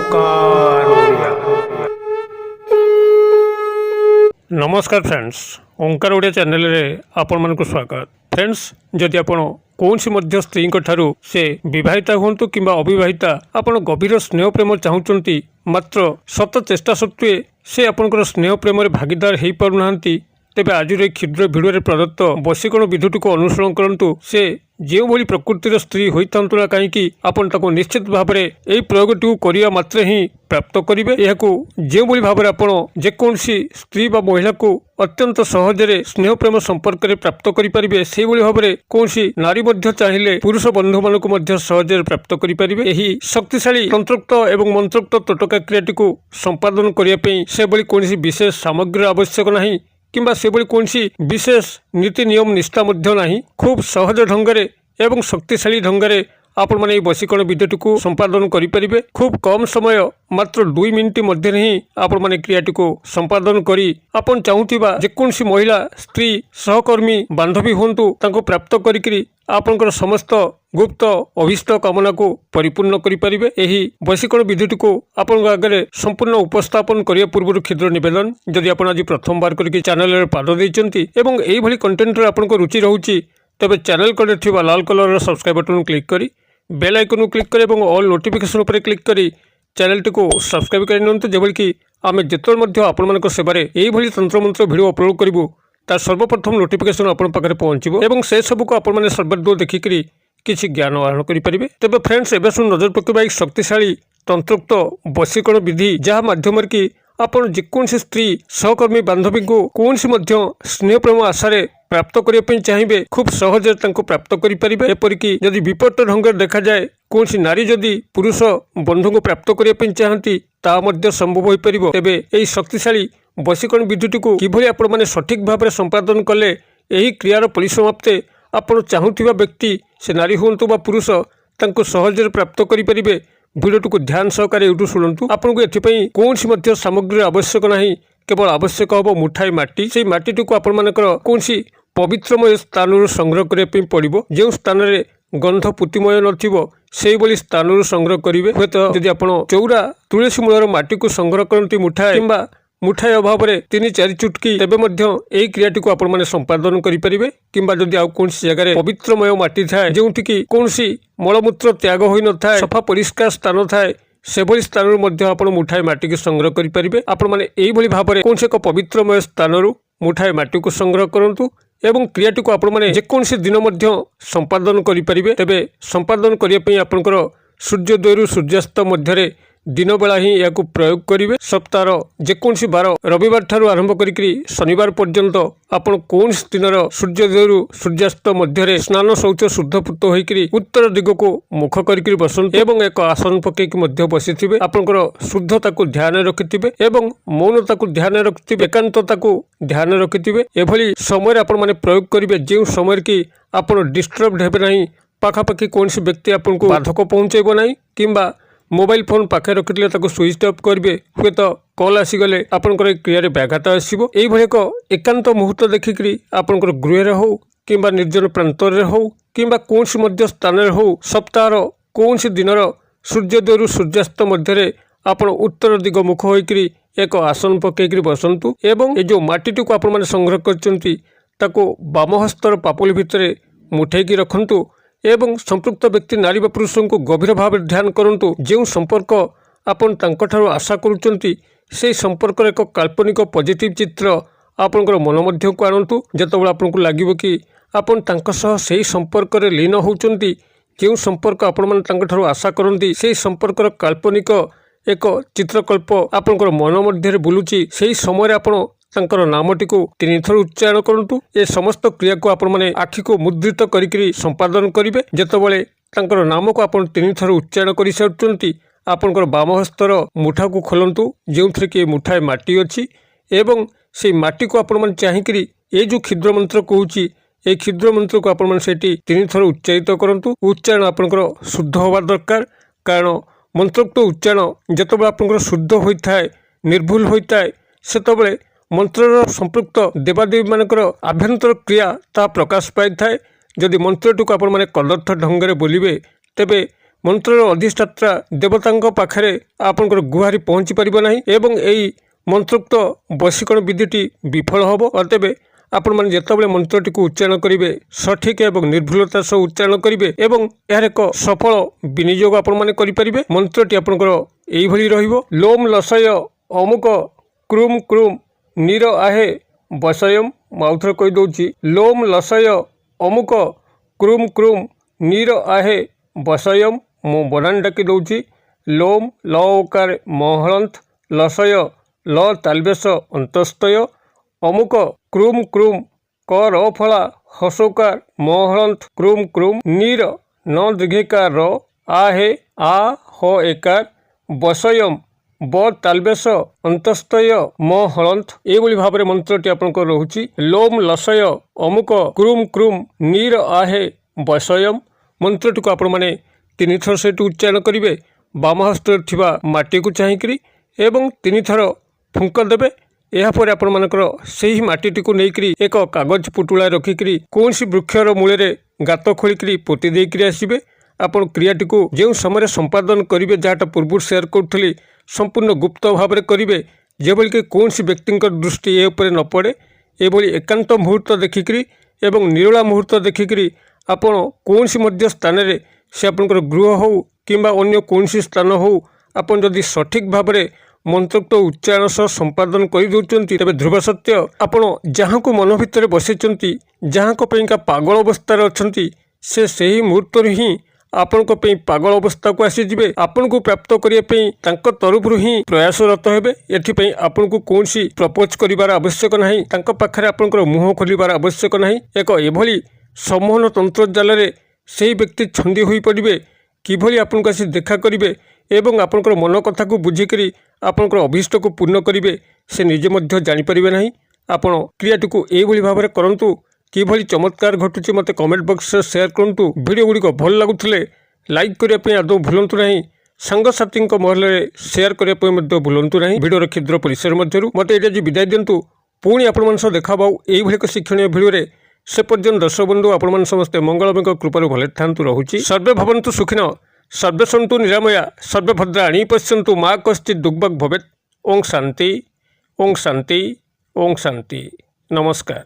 ओंकार ओडिया। नमस्कार फ्रेंड्स, ओंकार ओडिया चैनल रे आपण मन को स्वागत। फ्रेंड्स, जदि आपण कौनसी मध्य स्त्री ठारू से विवाहिता हुंतु किंबा अविवाहिता आपण गभीर स्नेह प्रेम चाहूँगी, मात्र सत चेष्टा सत्वे से आपंकर स्नेह प्रेम भागीदार हो पारना, तेबे आज क्षुद्र भिडियो प्रदत्त वशीकरण विधिटी को अनुसरण करूँ। से जो भली प्रकृतिर स्त्री होता ना कहीं आपन ताको निश्चित भाव में यही प्रयोगटी करने मात्रे ही प्राप्त करेंगे। यह जो भली भाव में आप जेकोसी स्त्री बा महिला को अत्यंत सहजरे स्नेह प्रेम संपर्क में प्राप्त करेंगे, से भाव में कौन नारी चाहिए पुरुष बंधु मान सहजरे प्राप्त करेंगे। यही शक्तिशाली तंत्रोक्त एवं मंत्रोक्त तोटका क्रियाटी को संपादन करने से भली कौन विशेष सामग्री आवश्यक नहीं किंबा से भली कौन विशेष नीति नियम निष्ठा नहीं, खूब सहज ढंगरे एवं शक्तिशाली ढंगरे आपण माने वशीकरण विधिटी को संपादन करेंगे। खूब कम समय मात्र 2 मिनिट मध्य ही आपण माने क्रियाटी को संपादन करी आपण चाहूथिबा जेकोसी महिला स्त्री सहकर्मी बांधवी हुंतु तांको प्राप्त करी आपनकर समस्त गुप्त अभिष्ट कामना को परिपूर्ण करेंगे। यही वशीकरण विधिटी को आपण आगे संपूर्ण उपस्थापन करने पूर्व क्षुद्र निवेदन, जदि आप आज प्रथम बार करके चैनल पाद देइचंती एवं एही भली कंटेंट रे आपनको रुचि रहउची, तबे चैनल कड़े थिबा लाल कलर सब्सक्राइब बटन क्लिक करी बेल आइकन क्लिक करें और ऑल नोटिफिकेशन पर क्लिक करी चैनल को सब्सक्राइब कर जेभली कि आम जिते आपण सेवार यही तंत्र मंत्र भिडियो अपलोड करूँ तार सर्वप्रथम नोटिफिकेशन आपण पाखे पहुँचो और से सबको आपण सर्वदूर देखिकी किसी ज्ञान आहरण करेंगे। तेज फ्रेंड्स, एवं नजर पकड़ा एक शक्तिशाली तंत्रोक्त वशीकरण विधि जहाँ मध्यम कि आपण जेकोसी स्त्री सहकर्मी बांधवी को कौन स्नेह प्रेम आशारे प्राप्त करने चाहिए खूब सहज प्राप्त करेंगे। एपरिक जदि विपरीत ढंग देखा जाए कौन नारी जदि पुरुष बंधु को प्राप्त करने चाहती ता संभव हो पार। तेबे यही शक्तिशाली वशीकरण विधिटी को किभली आपण माने सठिक भाव में संपादन कले यही क्रियार परिसमाप्ते आपण चाहूथिबा व्यक्ति से नारी हुंतु बा पुरुष तांको सहजरे प्राप्त करेंगे। भिडियोटी को ध्यान सहकार यूट्यूब शुणु। आपको एथि कौन सामग्री आवश्यक नहीं, केवल आवश्यक हम मुठाई माटी। से माटी को आपण मानकर कौन पवित्रमय स्थान संग्रह करने पड़ो, जो स्थान में गंध पुतिमय नथिबो सेही भली स्थान संग्रह करेंगे। हे तो जदि आप चौरा तुलसी मूलर माटी को संग्रह करती मुठाए किंबा मुठाई अभाव में 3-4 चुटकी तेबे यही क्रियाटी को आपण माने संपादन करेंगे। किंबा जदि आउ कौन जगह पवित्रमय माटी थाए जो कौन मलमूत्र त्याग हो न था सफा परिष्कार स्थान थाए से भली स्थान आप मुठाई माटी को संग्रह करेंगे। आपण माने यही भली भाव में कौन एक पवित्रमय स्थान मुठाई माटी को संग्रह करूँ एवं क्रियाटी को आपण माने जेकोसी दिन संपादन करेंगे। तेबे संपादन करने आपंकर सूर्योदय रु सूर्यास्त मध्य दिन बेला ही या प्रयोग करेंगे। सप्ताह जेकोसी बार रविवार ठारू आरंभ करी शनिवार पर्यंत आपण कौन दिन सूर्योदय रु सूर्यास्त मध्य स्नान शौच शुद्धपूत होकर उत्तर दिग को मुख करके बसंत एवं एक आसन पकईक बसी थे। आपंकर शुद्धता को ध्यान रखिथे एवं मौनता को ध्यान रखिथे, एकांतता को ध्यान रखिथे। एभली समय आपण माने प्रयोग करेंगे जो समय कि आपण डिस्टर्ब हेबे नहीं, पाखापाखि कौन व्यक्ति आपको बाधक पहुँचेब ना किंबा मोबाइल फोन पाखे रखिले स्विच ऑफ करेंगे। हे तो कॉल आसीगले आपंकर क्रियार व्याघात आसो। यही एक एकांत मुहूर्त देखिकी आपंकर गृह हो कि निर्जन प्रांतर हो कि कौन स्थान हो सप्ताह कौन दिन सूर्योदय रु सूर्यास्त मध्य आपण उत्तर दिग मुख होकर एक आसन पकईकरी बसंतु एवं ये जो माटी को आपण माने संग्रह कर बामहस्तर पापुली भितर मुठेकी रखंतु एवं संपृक्त व्यक्ति नारी व पुरुष को गभीर भाव ध्यान करूँ। जो संपर्क आपण तांकठारु आशा करुचंती से संपर्क एक काल्पनिक पॉजिटिव चित्र आपणकर मन मध्य को आणतु। जेतबेले आपको लगे कि आपण तांक सह सेही संपर्क रे लीन होउचंती, जो संपर्क आपण माने तांकठारु आशा करंती से संपर्कर काल्पनिक एक चित्रकल्प आपणकर मन मध्य बुलुची, सेही समय आपण तांकर नामटी को 3 थर उच्चारण करूँ। ये समस्त क्रिया को आपण माने आखि को मुद्रित करी संपादन करेंगे। जेतबेले तांकर नाम को आपण 3 थर उच्चारण कर सारी आपंकर बामहस्तर मुठा को खोलंतु, जो थे कि मुठाए माटी अच्छी एवं से माटी को आपण माने चाहिकरी ये जो क्षुद्र मंत्र कहूँ ये क्षुद्र मंत्र को आपण माने 3 थर उच्चारित करूँ। उच्चारण आपंकर शुद्ध होवा दरकार, कारण मंत्रोक्त उच्चारण जेतबेले आपंकर शुद्ध होता है निर्भुल होता है सेतबेले मंत्र संपृक्त देवादेवी मानकर आभ्यंतर क्रिया ता प्रकाश पाई थाए। जदि मंत्रटी को आपण माने कदर्थ ढंग से बोलिबे तेबे मंत्र अधिष्ठाता देवता पाखे आपंकर गुहारी पहुँची पार ना एवं यही मंत्रोक्त वशीकरण विधिटी विफल हम। अतएव आपण मैंने जितेबाला मंत्रटी को उच्चारण करेंगे सठिक एवं निर्भुलता सह उच्चारण करेंगे एवं यार एक सफल विनियोग आपण मैंने करेंगे। मंत्रटी आपंकर यही लोम लसय अमुक क्रूम क्रूम नीर आहे वसयम। माउथर कहीदे लोम लसय अमुक क्रूम क्रूम नीर आहे वसयम। मु बनान डाकी दौची लोम ल ओकार महलंत लसय ल तालबेश अंतस्तय अमुक क्रूम क्रूम क र फला हसोकार महलंत क्रूम क्रूम नीर न दीर्घिकार र आहे आ ह एकार वसयम ब तालबेश अंतस्तय म हलंत। एभली भाव मंत्रटी आपंकर रोचे लोम लसय अमुक क्रूम क्रूम नीर आहे वसयम। मंत्रटी को आपण मैंने 3 थर सहित उच्चारण करेंगे बाम हस्त माटी को चाहिए एवं 3 थर फुंक देवे। यापर आपण मानकर से माटी को लेकर एक कागज पुटुला रखिकी कौन वृक्षर मूल गात खोलिकी पोती देकर आसबे। आपण क्रियाटी को जो समय संपादन करेंगे जहाँ पूर्व सेयार करी संपूर्ण गुप्त भाव में करेंगे जेभली कि कौन व्यक्ति दृष्टि ए उपर न पड़े। एभली एकांत मुहूर्त देखिकी एवं निरोला मुहूर्त देखिकी आपण कौन स्थान में से आपंकर गृह हो कि अन्य कौन स्थान हो आपन जदि सठिक भाव में मंत्रोक्त उच्चारण सह संपादन करदे तेज ध्रुव सत्य आपण जहाँ को मन भितर बसई जहाँ का पागल अवस्था अच्छा से ही मुहूर्त ही आपण पागल अवस्था को आसीजे आपन को प्राप्त करने तरफ ही प्रयासरत हेबे। एथिपाई आपन को कौन प्रपोज करिवार आवश्यक नाही पाखे आपंकर मुह खोलिबार आवश्यक नाही। एक एभली सम्मोहन तंत्र जाल से व्यक्ति छंदी हो पड़े किभली आपन को आसी देखा करेंगे एवं आपंकर मन कथा को बुझिकी आपंकर अभीष्ट को पूर्ण करेंगे से निजे मध्य जानीपारे ना। आपण क्रियाटी को यही भाव में करूँ किभली चमत्कार घटुची मत कमेंट बॉक्स में शेयर करूँ। वीडियो गुड़िक भल लगुले लाइक करने आदौ भूलु ना सांगसाथी महल शेयर करने भूलु ना। वीडियो क्षुद्र परिसर मध्य मत ये विदाय दिंतु पुणी आपण देखा यही एक शिक्षणीय भिडियो से पर्यंत दर्शक बंधु आपण समस्ते मंगलमय कृपार भले था रोचे। सर्वे भवन्तु सुखिन सर्वे सन्तु निरामया सर्वे भद्राणि पश्यन्तु मा कश्चित् दुर्भग भवेत्। ओं शांति ओं शांति ओं शांति। नमस्कार।